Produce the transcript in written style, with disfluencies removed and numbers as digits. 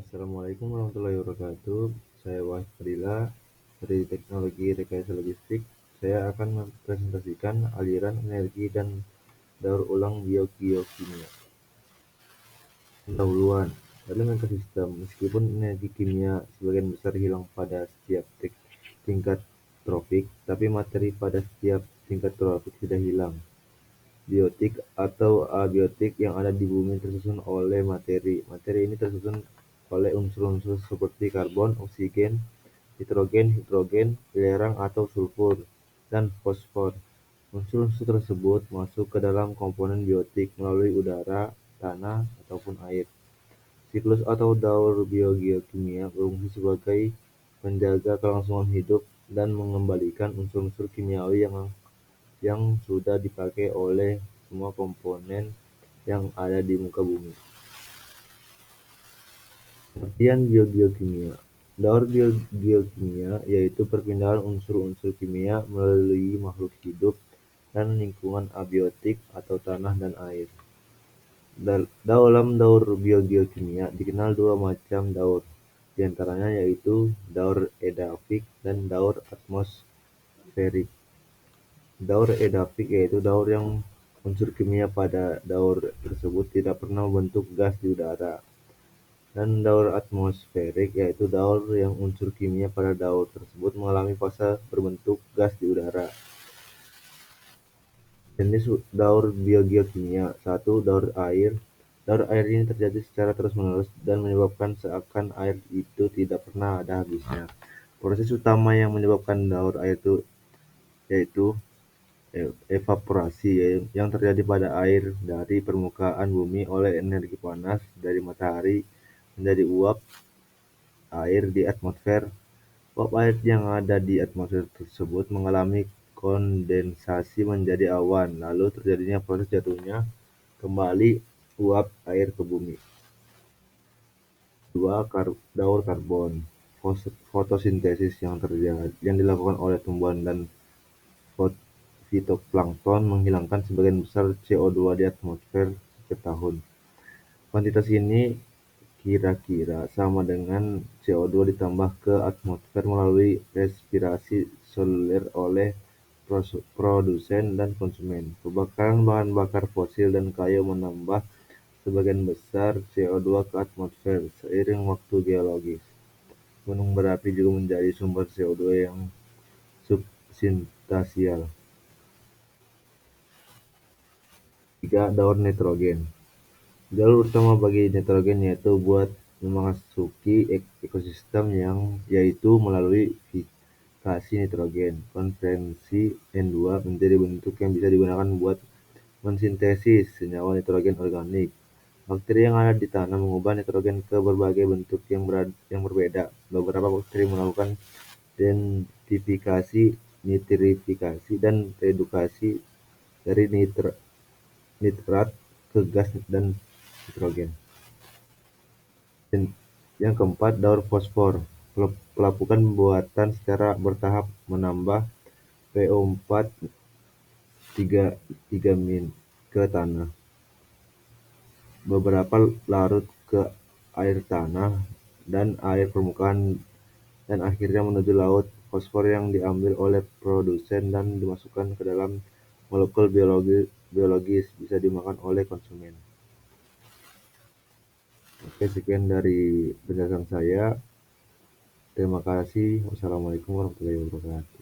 Assalamualaikum warahmatullahi wabarakatuh. Saya Wahid Fadila dari Teknologi Rekayasa Logistik. Saya akan mempresentasikan aliran energi dan daur ulang biogeokimia. Pendahuluan dalam ekosistem, meskipun energi kimia sebagian besar hilang pada setiap tingkat tropik, tapi materi pada setiap tingkat tropik tidak hilang. Biotik atau abiotik yang ada di bumi tersusun oleh materi. Materi ini tersusun oleh unsur-unsur seperti karbon, oksigen, nitrogen, hidrogen, belerang atau sulfur, dan fosfor. Unsur-unsur tersebut masuk ke dalam komponen biotik melalui udara, tanah, ataupun air. Siklus atau daur biogeokimia berfungsi sebagai penjaga kelangsungan hidup dan mengembalikan unsur-unsur kimiawi yang sudah dipakai oleh semua komponen yang ada di muka bumi. Pengertian biogeokimia. Daur biogeokimia yaitu perpindahan unsur-unsur kimia melalui makhluk hidup dan lingkungan abiotik atau tanah dan air. Dalam daur biogeokimia dikenal dua macam daur, di antaranya yaitu daur edapik dan daur atmosferik. Daur edapik yaitu daur yang unsur kimia pada daur tersebut tidak pernah membentuk gas di udara. Dan daur atmosferik yaitu daur yang unsur kimia pada daur tersebut mengalami fase berbentuk gas di udara. Jenis daur biogeokimia. 1. Daur air. Daur air ini terjadi secara terus-menerus dan menyebabkan seakan air itu tidak pernah ada habisnya. Proses utama yang menyebabkan daur air itu yaitu evaporasi yang terjadi pada air dari permukaan bumi oleh energi panas dari matahari menjadi uap air di atmosfer. Uap air yang ada di atmosfer tersebut mengalami kondensasi menjadi awan, lalu terjadinya proses jatuhnya kembali uap air ke bumi. 2. Daur karbon. Fotosintesis yang dilakukan oleh tumbuhan dan fitoplankton menghilangkan sebagian besar CO2 di atmosfer setiap tahun. Kuantitas ini kira-kira sama dengan CO2 ditambah ke atmosfer melalui respirasi seluler oleh produsen dan konsumen. Pembakaran bahan bakar fosil dan kayu menambah sebagian besar CO2 ke atmosfer seiring waktu geologis. Gunung berapi juga menjadi sumber CO2 yang substansial. 3. Daur nitrogen. Jalur utama bagi nitrogen yaitu buat memasuki ekosistem yaitu melalui fikasi nitrogen. Konversi N2 menjadi bentuk yang bisa digunakan buat mensintesis senyawa nitrogen organik. Bakteri yang ada di tanah mengubah nitrogen ke berbagai bentuk yang berbeda. Beberapa bakteri melakukan denitrifikasi, nitrifikasi, dan redukasi dari nitrat ke gas dan nitrogen. Dan yang keempat, daur fosfor. Pelapukan buatan secara bertahap menambah PO4 3- ke tanah. Beberapa larut ke air tanah dan air permukaan dan akhirnya menuju laut. Fosfor yang diambil oleh produsen dan dimasukkan ke dalam molekul biologis bisa dimakan oleh konsumen. Oke, sekian dari penjelasan saya. Terima kasih. Wassalamualaikum warahmatullahi wabarakatuh.